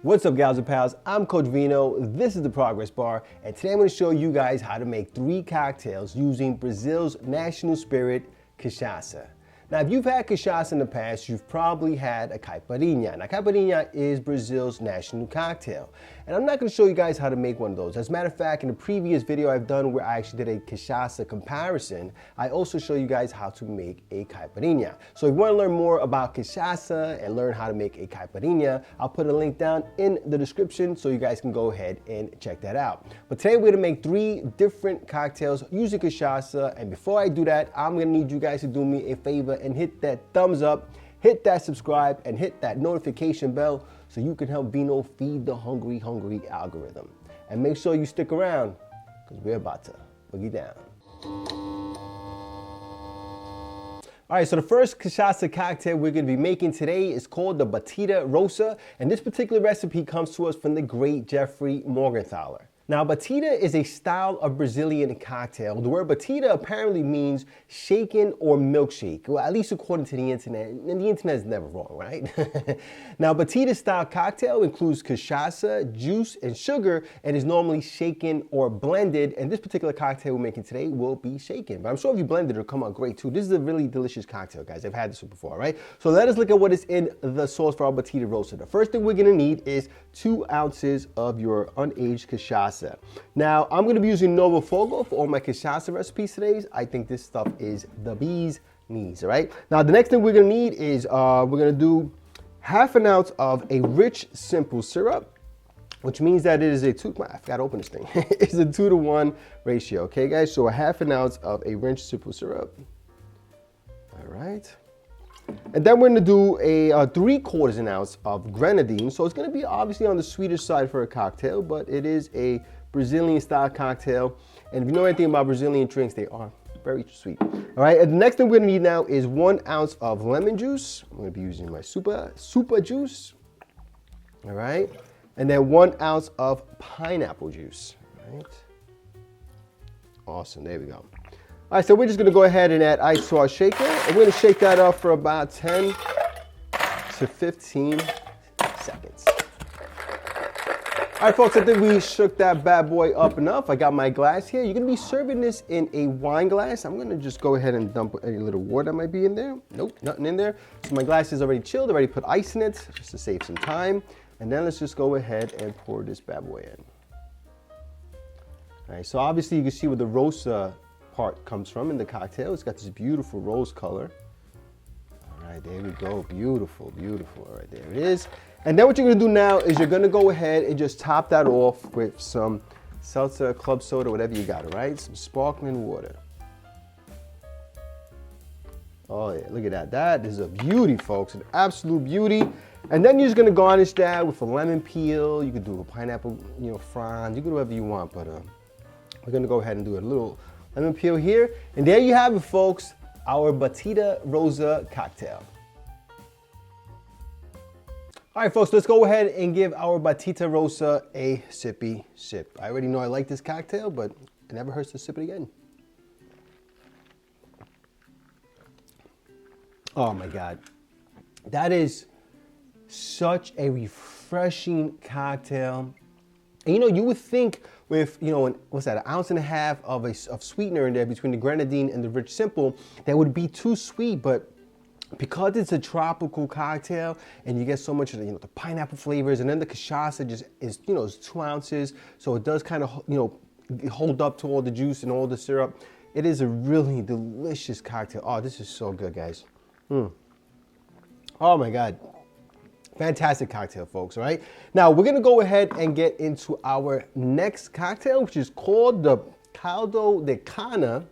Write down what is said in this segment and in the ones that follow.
What's up, gals and pals? I'm Coach Vino. This is the Progress Bar, and today I'm going to show you guys how to make 3 cocktails using Brazil's national spirit, Cachaça. Now, if you've had Cachaça in the past, you've probably had a Caipirinha. Now, Caipirinha is Brazil's national cocktail. And I'm not going to show you guys how to make one of those. As a matter of fact, in the previous video I've done where I actually did a Cachaça comparison, I also show you guys how to make a Caipirinha. So if you want to learn more about Cachaça and learn how to make a Caipirinha, I'll put a link down in the description so you guys can go ahead and check that out. But today we're going to make 3 different cocktails using Cachaça. And before I do that, I'm going to need you guys to do me a favor and hit that thumbs up, hit that subscribe, and hit that notification bell so you can help Vino feed the hungry algorithm. And make sure you stick around because we're about to boogie down. All right, so the first Cachaça cocktail we're going to be making today is called the BATIDA ROSA, and this particular recipe comes to us from the great Jeffrey Morganthaler. Now, batida is a style of Brazilian cocktail. The word batida apparently means shaken or milkshake, well, at least according to the internet, and the internet is never wrong, right? Now, batida style cocktail includes cachaça, juice, and sugar, and is normally shaken or blended, and this particular cocktail we're making today will be shaken. But I'm sure if you blend it, it'll come out great too. This is a really delicious cocktail, guys. I've had this one before, right? So let us look at what is in the sauce for our batida rosa. The first thing we're gonna need is 2 ounces of your unaged cachaça. Now, I'm going to be using Novo Fogo for all my Cachaça recipes today. I think this stuff is the bee's knees, all right? Now, the next thing we're going to need is we're going to do 1/2 ounce of a rich simple syrup, which means that it is a I forgot to open this thing. It's a 2-to-1 ratio, okay, guys? So 1/2 ounce of a rich simple syrup. All right. And then we're going to do a 3/4 ounce of Grenadine. So it's going to be obviously on the sweeter side for a cocktail, but it is a Brazilian style cocktail. And if you know anything about Brazilian drinks, they are very sweet. All right, and the next thing we're going to need now is 1 ounce of lemon juice. I'm going to be using my super juice. All right, and then 1 ounce of pineapple juice. All right, awesome, there we go. All right, so we're just gonna go ahead and add ice to our shaker. And we're gonna shake that up for about 10 to 15 seconds. All right, folks, I think we shook that bad boy up enough. I got my glass here. You're gonna be serving this in a wine glass. I'm gonna just go ahead and dump any little water that might be in there. Nope, nothing in there. So my glass is already chilled, already put ice in it, just to save some time. And then let's just go ahead and pour this bad boy in. All right, so obviously you can see where the rosa part comes from in the cocktail. It's got this beautiful rose color. All right, there we go. Beautiful, beautiful. All right, there it is. And then what you're gonna do now is you're gonna go ahead and just top that off with some seltzer, club soda, whatever you got, all right? Some sparkling water. Oh yeah, look at that. That is a beauty, folks, an absolute beauty. And then you're just gonna garnish that with a lemon peel. You could do a pineapple, fronds. You can do whatever you want, but we're gonna go ahead and do a little lemon peel here. And there you have it, folks, our Batida Rosa cocktail. All right, folks, let's go ahead and give our Batida Rosa a sippy sip. I already know I like this cocktail, but it never hurts to sip it again. Oh my God. That is such a refreshing cocktail. And you would think with, what's that, 1.5 ounces of sweetener in there between the Grenadine and the Rich Simple, that would be too sweet, but because it's a tropical cocktail and you get so much of the pineapple flavors, and then the cachaça just is, is 2 ounces, so it does kind of, hold up to all the juice and all the syrup. It is a really delicious cocktail. Oh, this is so good, guys. Oh my God. Fantastic cocktail, folks, all right? Now, we're gonna go ahead and get into our next cocktail, which is called the CALDO de Cana.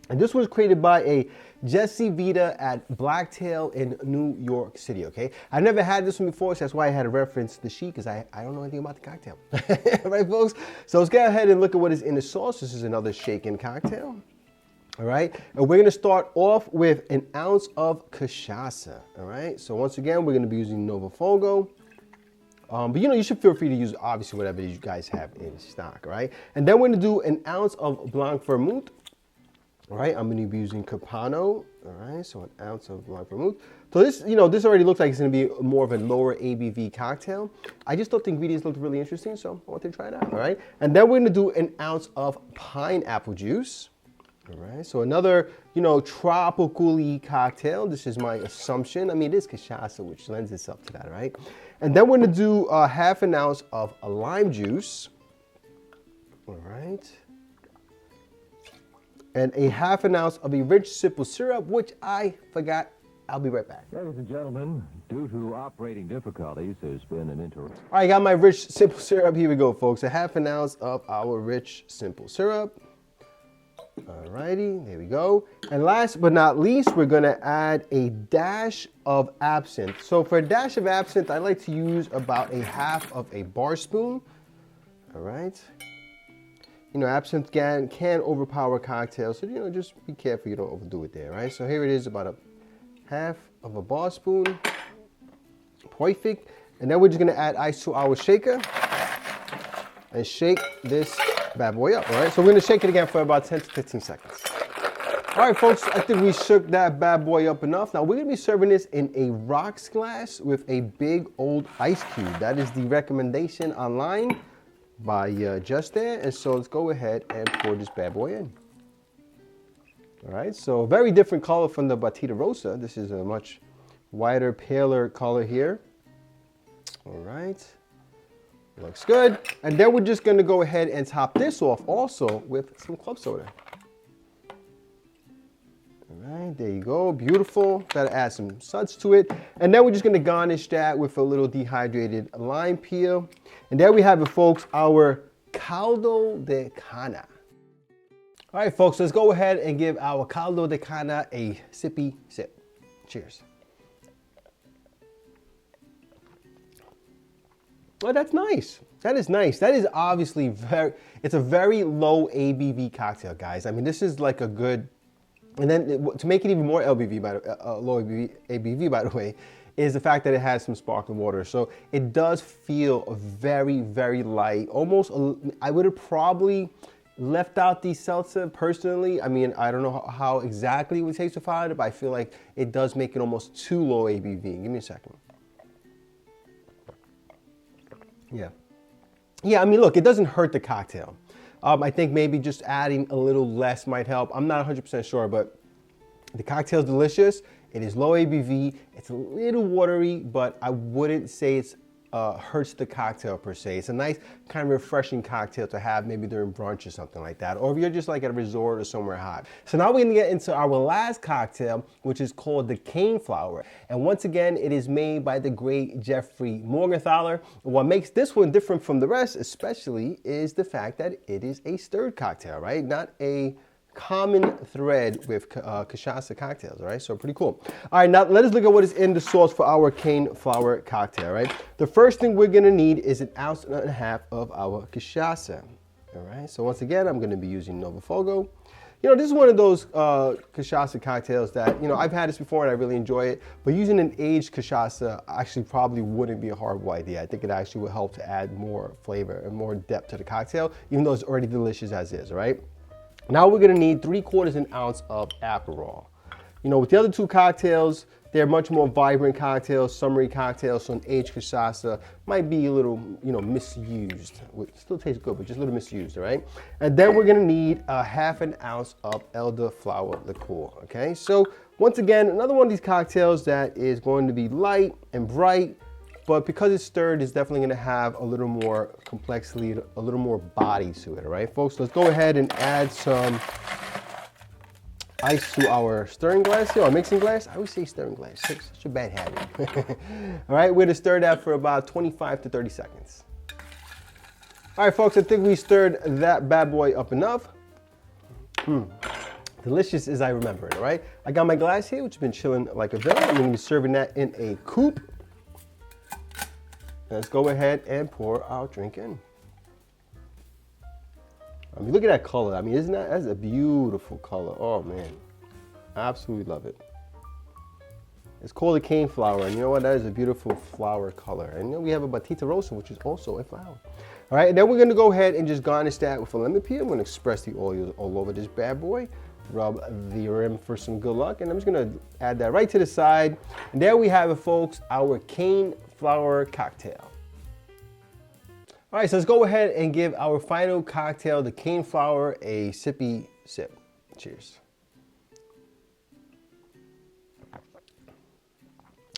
And this was created by a Jesse Vida at Blacktail in New York City, okay? I've never had this one before, so that's why I had to reference the sheet, because I don't know anything about the cocktail. Right, folks? So let's go ahead and look at what is in the sauce. This is another shaken cocktail. All right, and we're gonna start off with 1 ounce of cachaça, all right? So once again, we're gonna be using Novo Fogo. But you should feel free to use obviously whatever you guys have in stock, all right? And then we're gonna do 1 ounce of Blanc Vermouth. All right, I'm gonna be using Capano. All right, so an ounce of Blanc Vermouth. So this, this already looks like it's gonna be more of a lower ABV cocktail. I just thought the ingredients looked really interesting, so I wanted to try it out, all right? And then we're gonna do an ounce of pineapple juice. All right, so another, tropical-y cocktail. This is my assumption. I mean, it is cachaça, which lends itself to that, right? And then we're gonna do half an ounce of lime juice. All right. And a half an ounce of a rich simple syrup, which I forgot. I'll be right back. Ladies and gentlemen, due to operating difficulties, there's been an interruption. All right, I got my rich simple syrup. Here we go, folks. A half an ounce of our rich simple syrup. All righty, there we go. And last but not least, we're gonna add a dash of absinthe. So for a dash of absinthe, I like to use about a half of a bar spoon. All right. Absinthe can overpower cocktails, so just be careful you don't overdo it there, right? So here it is, about a half of a bar spoon. Perfect. And then we're just gonna add ice to our shaker and shake this bad boy up, all right? So we're gonna shake it again for about 10 to 15 seconds. All right, folks, I think we shook that bad boy up enough. Now we're gonna be serving this in a rocks glass with a big old ice cube. That is the recommendation online by Just There. And so let's go ahead and pour this bad boy in. All right, so a very different color from the Batida Rosa. This is a much wider, paler color here. All right, looks good. And then we're just gonna go ahead and top this off also with some club soda. All right, there you go, beautiful. Gotta add some suds to it. And then we're just gonna garnish that with a little dehydrated lime peel. And there we have it, folks, our caldo de cana. All right, folks, let's go ahead and give our caldo de cana a sippy sip. Cheers. Oh, that's nice. That is nice. That is obviously it's a very low ABV cocktail, guys. I mean, this is like a good, and then to make it even more low ABV, by the way, is the fact that it has some sparkling water. So it does feel very, very light. Almost, I would have probably left out the seltzer personally. I mean, I don't know how exactly it would taste without it, but I feel like it does make it almost too low ABV. Give me a second. Yeah, I mean, look, it doesn't hurt the cocktail. I think maybe just adding a little less might help. I'm not 100% sure, but the cocktail's delicious. It is low ABV. It's a little watery, but I wouldn't say it's hurts the cocktail per se. It's a nice kind of refreshing cocktail to have maybe during brunch or something like that, or if you're just like at a resort or somewhere hot. So now we're gonna get into our last cocktail, which is called the CANEFLOWER. And once again, it is made by the great Jeffrey Morganthaler. What makes this one different from the rest, especially, is the fact that it is a stirred cocktail, right? Not a common thread with cachaça cocktails, all right? So pretty cool. All right, now let us look at what is in the sauce for our CANEFLOWER cocktail, right? The first thing we're gonna need is 1.5 ounces of our cachaça, all right? So once again, I'm gonna be using Novo Fogo. This is one of those cachaça cocktails that, I've had this before and I really enjoy it, but using an aged cachaça actually probably wouldn't be a horrible idea. I think it actually would help to add more flavor and more depth to the cocktail, even though it's already delicious as is, all right? Now we're gonna need 3/4 ounce of Aperol. With the other two cocktails, they're much more vibrant cocktails, summery cocktails, so an aged cachaça might be a little, misused. It still tastes good, but just a little misused, all right? And then we're gonna need 1/2 ounce of elderflower liqueur, okay? So once again, another one of these cocktails that is going to be light and bright, but because it's stirred, it's definitely gonna have a little more complexity, a little more body to it, all right, folks? Let's go ahead and add some ice to our stirring glass here, or mixing glass. I always say stirring glass, such a bad habit. All right, we're gonna stir that for about 25 to 30 seconds. All right, folks, I think we stirred that bad boy up enough. Delicious as I remember it, all right? I got my glass here, which has been chilling like a villain. I'm gonna be serving that in a coupe. Let's go ahead and pour our drink in. I mean, look at that color. I mean, that's a beautiful color. Oh man, I absolutely love it. It's called a CANEFLOWER, and you know what? That is a beautiful flower color. And we have a Batida Rosa, which is also a flower. All right, and then we're gonna go ahead and just garnish that with a lemon peel. I'm gonna express the oils all over this bad boy. rub the rim for some good luck. And I'm just gonna add that right to the side. And there we have it, folks, our cane flower cocktail. All right, so let's go ahead and give our final cocktail, the cane flower, a sippy sip. Cheers.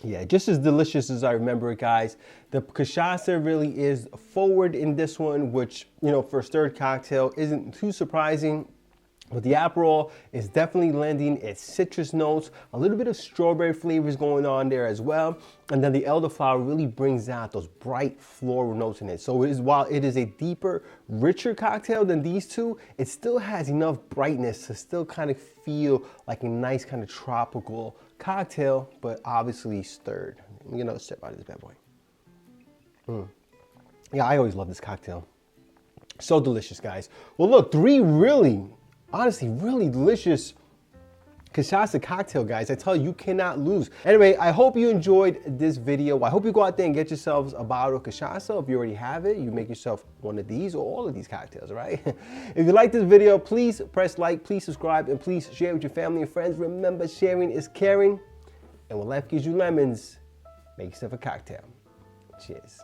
Yeah, just as delicious as I remember it, guys. The Cachaça really is forward in this one, which, you know, for a stirred cocktail isn't too surprising. But the Aperol is definitely lending its citrus notes, a little bit of strawberry flavors going on there as well. And then the elderflower really brings out those bright floral notes in it. So while it is a deeper, richer cocktail than these two, it still has enough brightness to still kind of feel like a nice kind of tropical cocktail, but obviously stirred. Let me get another sip out of this bad boy. Yeah, I always love this cocktail. So delicious, guys. Well, look, honestly, really delicious Cachaça cocktail, guys. I tell you, you cannot lose. Anyway, I hope you enjoyed this video. I hope you go out there and get yourselves a bottle of Cachaça. If you already have it, you make yourself one of these or all of these cocktails, right? If you like this video, please press like, please subscribe, and please share with your family and friends. Remember, sharing is caring. And when life gives you lemons, make yourself a cocktail. Cheers.